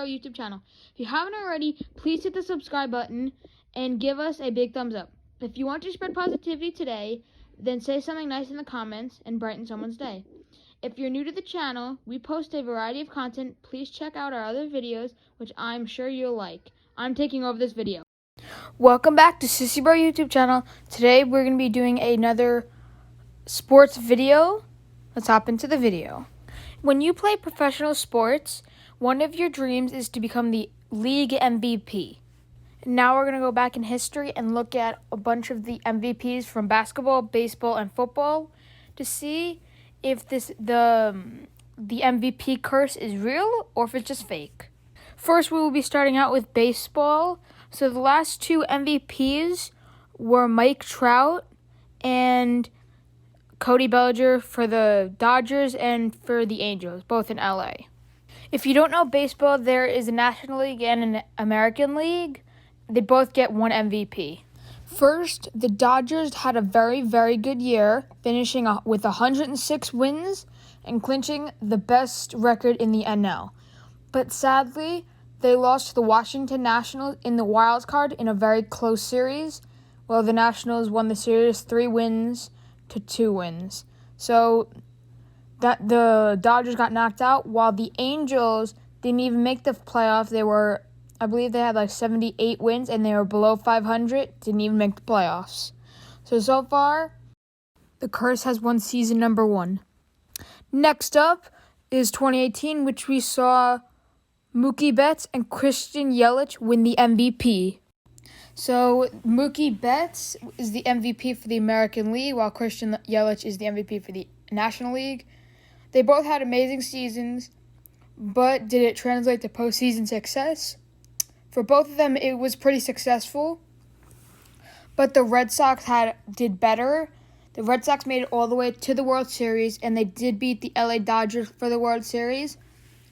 our YouTube channel. If you haven't already, please hit the subscribe button and give us a big thumbs up. If you want to spread positivity today, then say something nice in the comments and brighten someone's day. If you're new to the channel, we post a variety of content. Please check out our other videos, which I'm sure you'll like. I'm taking over this video. Welcome back to Sissy Bro YouTube channel. Today we're going to be doing another sports video. Let's hop into the video. When you play professional sports, one of your dreams is to become the league MVP. Now we're going to go back in history and look at a bunch of the MVPs from basketball, baseball, and football to see if the MVP curse is real or if it's just fake. First, we will be starting out with baseball. So the last two MVPs were Mike Trout and Cody Bellinger for the Dodgers and for the Angels, both in LA. If you don't know baseball, there is a National League and an American League. They both get one MVP. First, the Dodgers had a very, very good year, finishing with 106 wins and clinching the best record in the NL. But sadly, they lost to the Washington Nationals in the wild card in a very close series, while the Nationals won the series 3-2 wins. So that the Dodgers got knocked out, while the Angels didn't even make the playoffs. I believe they had like 78 wins, and they were below 500, didn't even make the playoffs. So far, the curse has won season number 1. Next up is 2018, which we saw Mookie Betts and Christian Yelich win the MVP. So Mookie Betts is the MVP for the American League, while Christian Yelich is the MVP for the National League. They both had amazing seasons, but did it translate to postseason success? For both of them, it was pretty successful, but the Red Sox did better. The Red Sox made it all the way to the World Series, and they did beat the LA Dodgers for the World Series,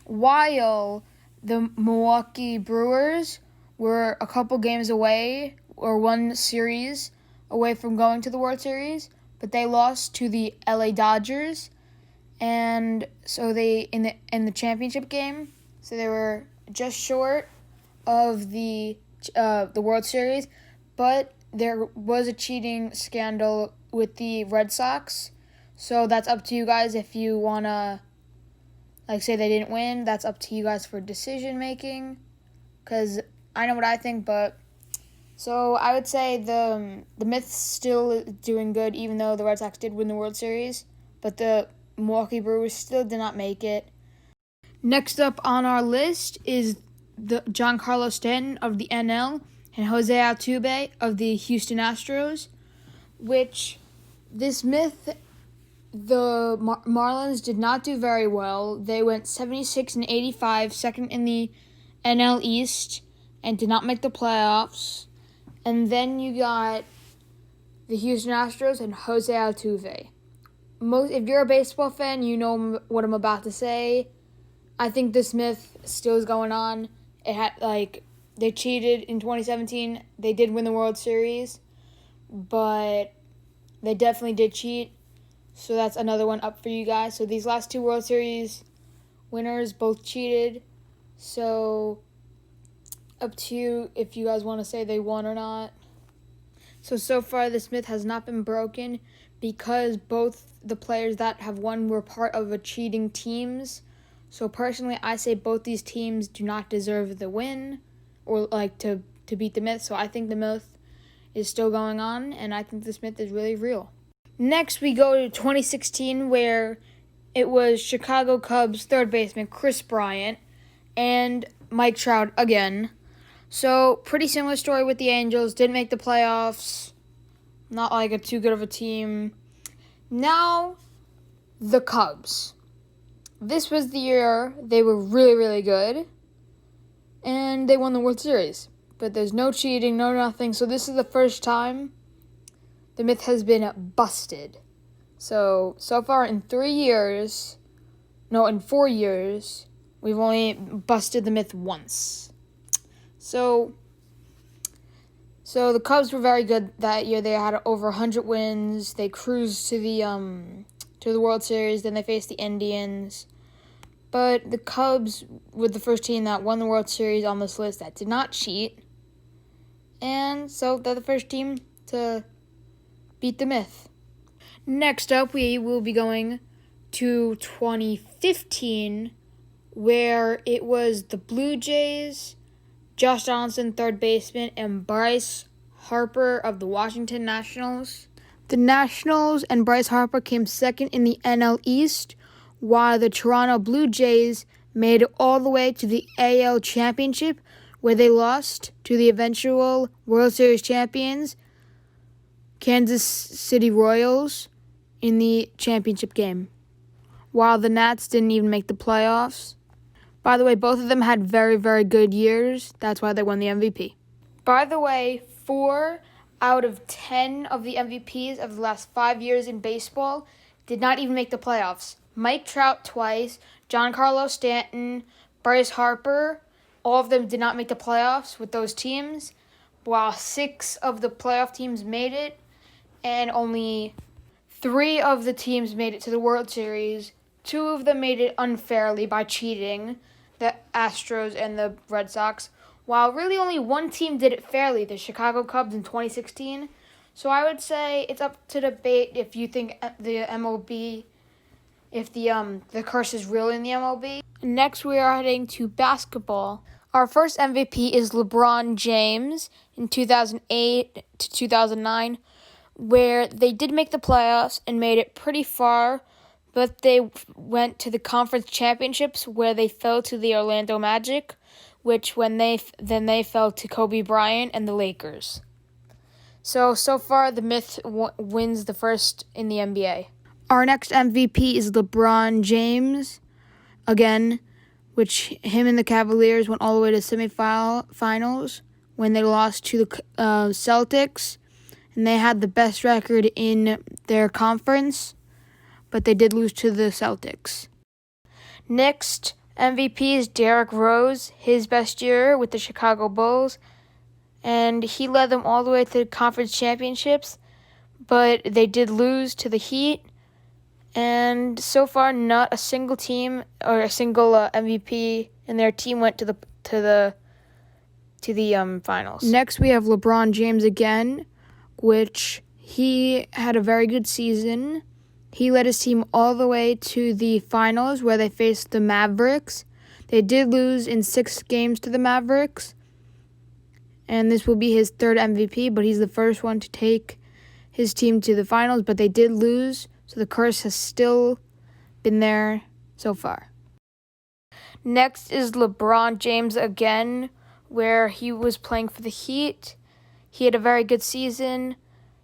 while the Milwaukee Brewers were a couple games away, or one series away from going to the World Series, but they lost to the LA Dodgers, and so they in the championship game, so they were just short of the World Series, but there was a cheating scandal with the Red Sox, so that's up to you guys if you want to, say they didn't win. That's up to you guys for decision making, because I know what I think, but so I would say the Myth's still doing good, even though the Red Sox did win the World Series, but the Milwaukee Brewers still did not make it. Next up on our list is the Giancarlo Stanton of the NL and Jose Altuve of the Houston Astros, which this Myth, the Marlins did not do very well. They went 76-85, second in the NL East, and did not make the playoffs. And then you got the Houston Astros and Jose Altuve. If you're a baseball fan, you know what I'm about to say. I think this Myth still is going on. It had they cheated in 2017. They did win the World Series, but they definitely did cheat. So that's another one up for you guys. So these last two World Series winners both cheated. So up to you if you guys want to say they won or not. So far this myth has not been broken because both the players that have won were part of a cheating teams. So personally, I say both these teams do not deserve the win or to beat the myth. So I think the myth is still going on, and I think this myth is really real. Next, we go to 2016, where it was Chicago Cubs third baseman Chris Bryant and Mike Trout again. So pretty similar story with the Angels. Didn't make the playoffs. Not a too good of a team. Now, the Cubs. This was the year they were really, really good, and they won the World Series. But there's no cheating, no nothing. So this is the first time the myth has been busted. So far in 4 years, we've only busted the myth once. So the Cubs were very good that year. They had over 100 wins. They cruised to the World Series. Then they faced the Indians. But the Cubs were the first team that won the World Series on this list that did not cheat. And so they're the first team to beat the myth. Next up, we will be going to 2015, where it was the Blue Jays, Josh Donaldson, third baseman, and Bryce Harper of the Washington Nationals. The Nationals and Bryce Harper came second in the NL East, while the Toronto Blue Jays made it all the way to the AL Championship, where they lost to the eventual World Series champions, Kansas City Royals, in the championship game, while the Nats didn't even make the playoffs. By the way, both of them had very, very good years. That's why they won the MVP. By the way, 4 out of 10 of the MVPs of the last 5 years in baseball did not even make the playoffs. Mike Trout twice, Giancarlo Stanton, Bryce Harper, all of them did not make the playoffs with those teams, while 6 of the playoff teams made it, and only 3 of the teams made it to the World Series. 2 of them made it unfairly by cheating, the Astros and the Red Sox, while really only 1 team did it fairly, the Chicago Cubs in 2016. So I would say it's up to debate if you think the MLB, if the curse is real in the MLB. Next, we are heading to basketball. Our first MVP is LeBron James in 2008 to 2009, where they did make the playoffs and made it pretty far, but they went to the conference championships where they fell to the Orlando Magic, which then they fell to Kobe Bryant and the Lakers. So far, the myth wins the first in the NBA. Our next MVP is LeBron James, again, which him and the Cavaliers went all the way to semifinals when they lost to the Celtics, and they had the best record in their conference, but they did lose to the Celtics. Next, MVP is Derrick Rose, his best year with the Chicago Bulls, and he led them all the way to the conference championships, but they did lose to the Heat, and so far not a single team or a single MVP in their team went to the finals. Next, we have LeBron James again, which he had a very good season. He led his team all the way to the finals where they faced the Mavericks. They did lose in 6 games to the Mavericks, and this will be his 3rd MVP, but he's the first one to take his team to the finals, but they did lose, so the curse has still been there so far. Next is LeBron James again, where he was playing for the Heat. He had a very good season.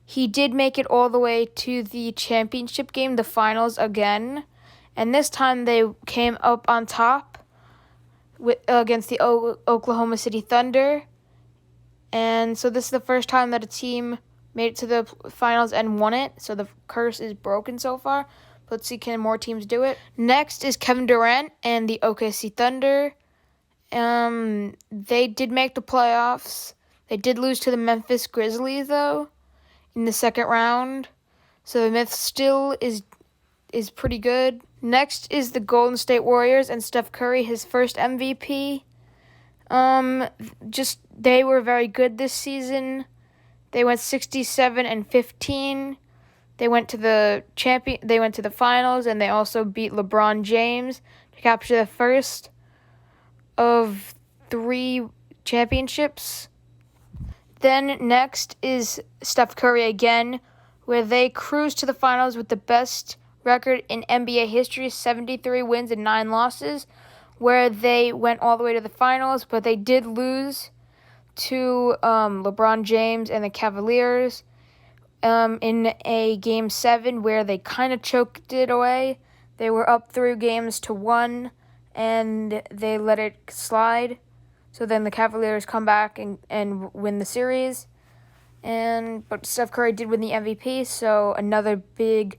He did make it all the way to the championship game, the finals again, and this time they came up on top against the Oklahoma City Thunder. And so this is the first time that a team made it to the finals and won it, so the curse is broken so far. Let's see, can more teams do it? Next is Kevin Durant and the OKC Thunder. They did make the playoffs. They did lose to the Memphis Grizzlies, though, in the second round. So the myth still is pretty good. Next is the Golden State Warriors and Steph Curry, his first MVP. They were very good this season. They went 67-15. They went to the finals, and they also beat LeBron James to capture the first of 3 championships. Then next is Steph Curry again, where they cruised to the finals with the best record in NBA history, 73 wins and 9 losses, where they went all the way to the finals, but they did lose to LeBron James and the Cavaliers in a Game 7 where they kind of choked it away. They were up 3-1, and they let it slide. So then the Cavaliers come back and win the series. But Steph Curry did win the MVP, so another big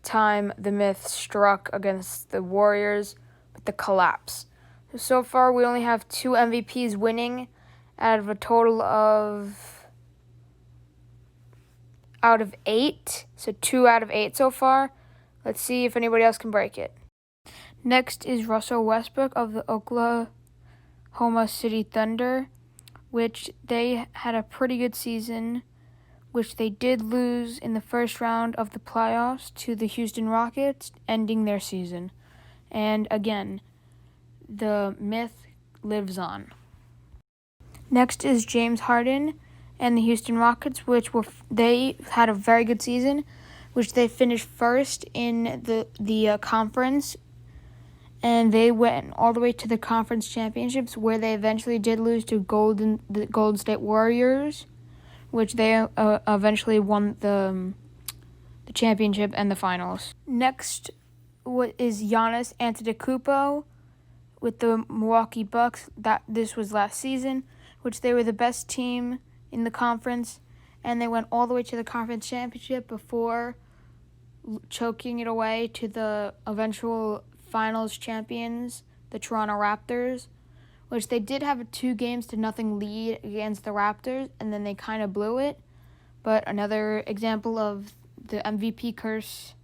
time the myth struck against the Warriors with the collapse. So far, we only have 2 MVPs winning out of a total of 8. So 2 out of 8 so far. Let's see if anybody else can break it. Next is Russell Westbrook of the Oklahoma City Thunder, which they had a pretty good season, which they did lose in the first round of the playoffs to the Houston Rockets, ending their season. And again, the myth lives on. Next is James Harden and the Houston Rockets, they had a very good season, which they finished first in the conference, and they went all the way to the conference championships, where they eventually did lose to the Golden State Warriors, which they eventually won the championship and the finals. Next is Giannis Antetokounmpo with the Milwaukee Bucks. This was last season, which they were the best team in the conference, and they went all the way to the conference championship before choking it away to the eventual finals champions, the Toronto Raptors, which they did have a 2-0 lead against the Raptors, and then they kind of blew it. But another example of the MVP curse.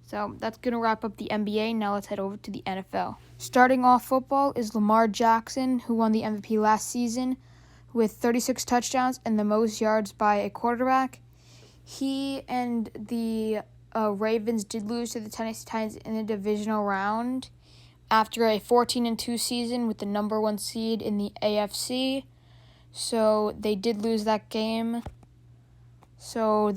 So that's going to wrap up the NBA. Now let's head over to the NFL. Starting off football is Lamar Jackson, who won the MVP last season with 36 touchdowns and the most yards by a quarterback. He and the Ravens did lose to the Tennessee Titans in the divisional round after a 14-2 season with the number 1 seed in the AFC. So they did lose that game. So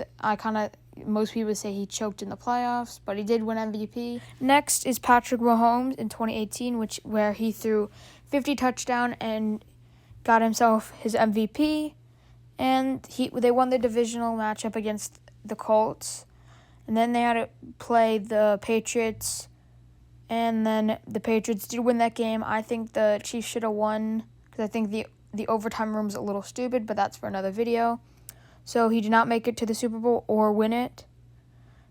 most people say he choked in the playoffs, but he did win MVP. Next is Patrick Mahomes in 2018, where he threw 50 touchdowns and got himself his MVP. And they won the divisional matchup against the Colts. And then they had to play the Patriots. And then the Patriots did win that game. I think the Chiefs should have won, because I think the overtime room's a little stupid, but that's for another video. So he did not make it to the Super Bowl or win it.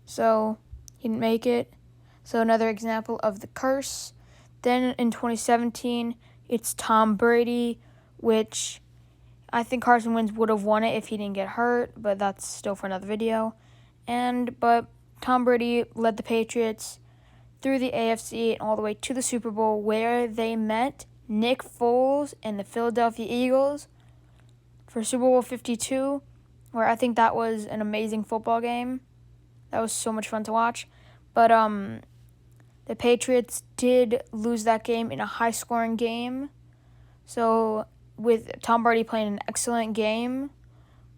So he didn't make it. So another example of the curse. Then in 2017, it's Tom Brady, which I think Carson Wentz would have won it if he didn't get hurt, but that's still for another video. But Tom Brady led the Patriots through the AFC and all the way to the Super Bowl, where they met Nick Foles and the Philadelphia Eagles for Super Bowl 52, where I think that was an amazing football game. That was so much fun to watch. But the Patriots did lose that game in a high-scoring game. So with Tom Brady playing an excellent game,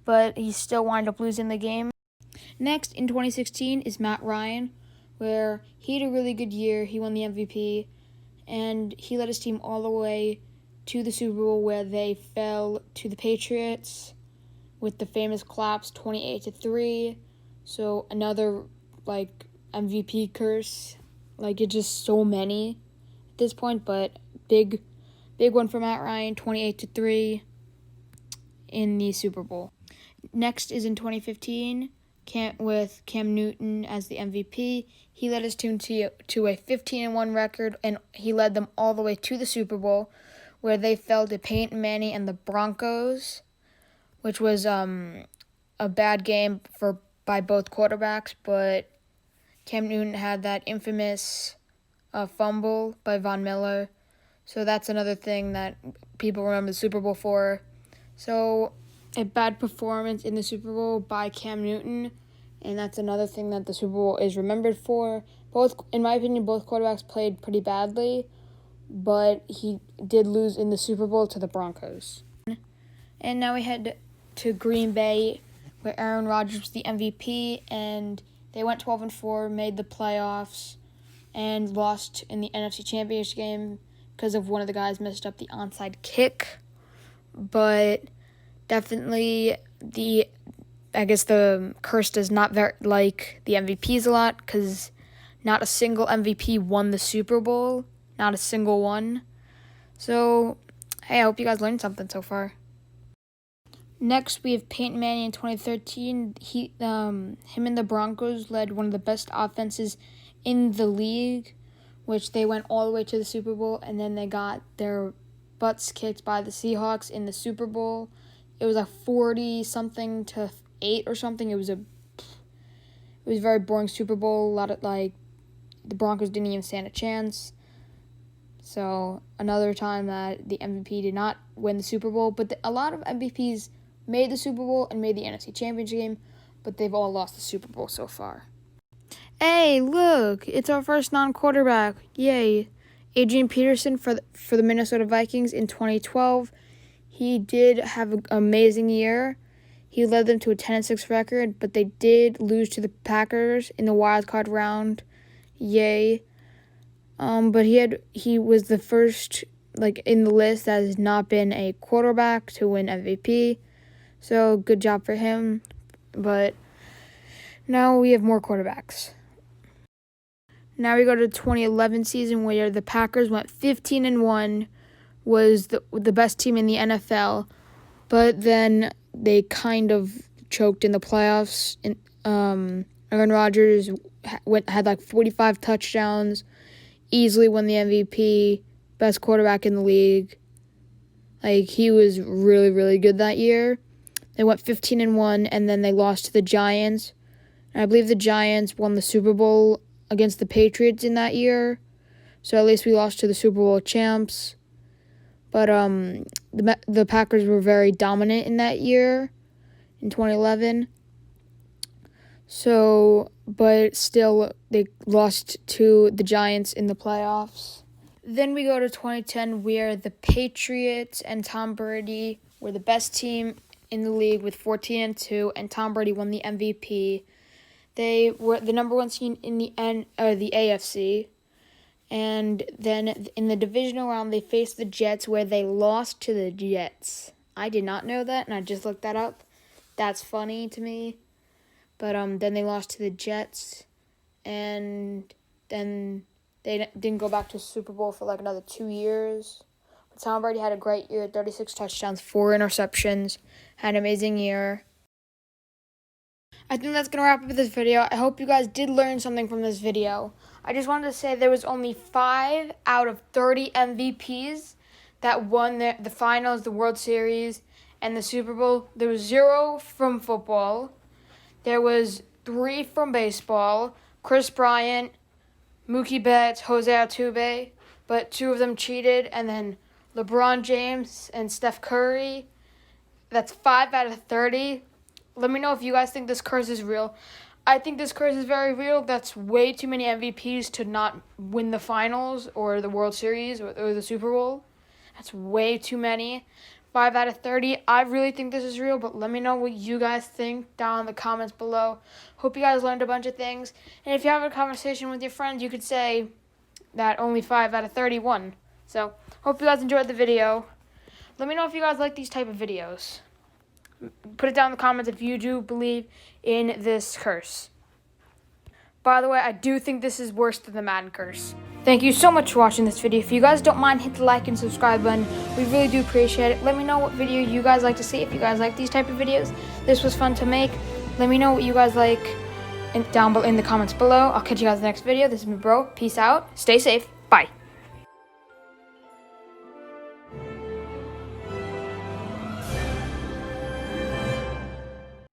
but he still wound up losing the game. Next, in 2016, is Matt Ryan, where he had a really good year. He won the MVP, and he led his team all the way to the Super Bowl, where they fell to the Patriots with the famous collapse 28-3. So another MVP curse. It's just so many at this point, but big one for Matt Ryan, 28-3 in the Super Bowl. Next is in 2015, with Cam Newton as the MVP. He led his team to a 15-1 record, and he led them all the way to the Super Bowl, where they fell to Peyton Manning and the Broncos, which was a bad game by both quarterbacks, but Cam Newton had that infamous fumble by Von Miller. So that's another thing that people remember the Super Bowl for. So a bad performance in the Super Bowl by Cam Newton, and that's another thing that the Super Bowl is remembered for. In my opinion, both quarterbacks played pretty badly, but he did lose in the Super Bowl to the Broncos. And now we head to Green Bay, where Aaron Rodgers was the MVP, and they went 12-4, made the playoffs, and lost in the NFC Championship game because of one of the guys messed up the onside kick. But definitely the curse does not like the MVPs a lot, because not a single MVP won the Super Bowl. Not a single one. So, hey, I hope you guys learned something so far. Next, we have Peyton Manning in 2013. Him and the Broncos led one of the best offenses in the league, which they went all the way to the Super Bowl, and then they got their butts kicked by the Seahawks in the Super Bowl. It was 40-something to 8 or something. It was a very boring Super Bowl. A lot of the Broncos didn't even stand a chance. So another time that the MVP did not win the Super Bowl. But a lot of MVPs made the Super Bowl and made the NFC Championship game, but they've all lost the Super Bowl so far. Hey, look, it's our first non-quarterback. Yay. Adrian Peterson for the Minnesota Vikings in 2012. He did have an amazing year. He led them to a 10-6 record, but they did lose to the Packers in the wild card round. Yay. But he was the first in the list that has not been a quarterback to win MVP. So good job for him. But now we have more quarterbacks. Now we go to the 2011 season where the Packers went 15-1, was the best team in the NFL, but then they kind of choked in the playoffs. Aaron Rodgers had 45 touchdowns, easily won the MVP, best quarterback in the league. He was really, really good that year. They went 15-1, and then they lost to the Giants. And I believe the Giants won the Super Bowl against the Patriots in that year. So at least we lost to the Super Bowl champs. But the Packers were very dominant in that year, in 2011. So, but still, they lost to the Giants in the playoffs. Then we go to 2010, where the Patriots and Tom Brady were the best team in the league with 14-2, and Tom Brady won the MVP. They were the number one seed in the AFC. And then in the divisional round, they faced the Jets, where they lost to the Jets. I did not know that, and I just looked that up. That's funny to me. But then they lost to the Jets, and then they didn't go back to the Super Bowl for another 2 years. But Tom Brady had a great year, 36 touchdowns, 4 interceptions, had an amazing year. I think that's going to wrap up this video. I hope you guys did learn something from this video. I just wanted to say there was only 5 out of 30 MVPs that won the finals, the World Series, and the Super Bowl. There was 0 from football. There was 3 from baseball. Chris Bryant, Mookie Betts, Jose Altuve, but 2 of them cheated. And then LeBron James and Steph Curry. That's 5 out of 30. Let me know if you guys think this curse is real. I think this curse is very real. That's way too many MVPs to not win the finals or the World Series or the Super Bowl. That's way too many. 5 out of 30. I really think this is real, but let me know what you guys think down in the comments below. Hope you guys learned a bunch of things. And if you have a conversation with your friends, you could say that only 5 out of 30 won. So, hope you guys enjoyed the video. Let me know if you guys like these type of videos. Put it down in the comments if you do believe in this curse. By the way, I do think this is worse than the Madden curse. Thank you so much for watching this video. If you guys don't mind, hit the like and subscribe button. We really do appreciate it. Let me know what video you guys like to see. If you guys like these type of videos, this was fun to make. Let me know what you guys like down in the comments below. I'll catch you guys in the next video. This is me, bro. Peace out. Stay safe.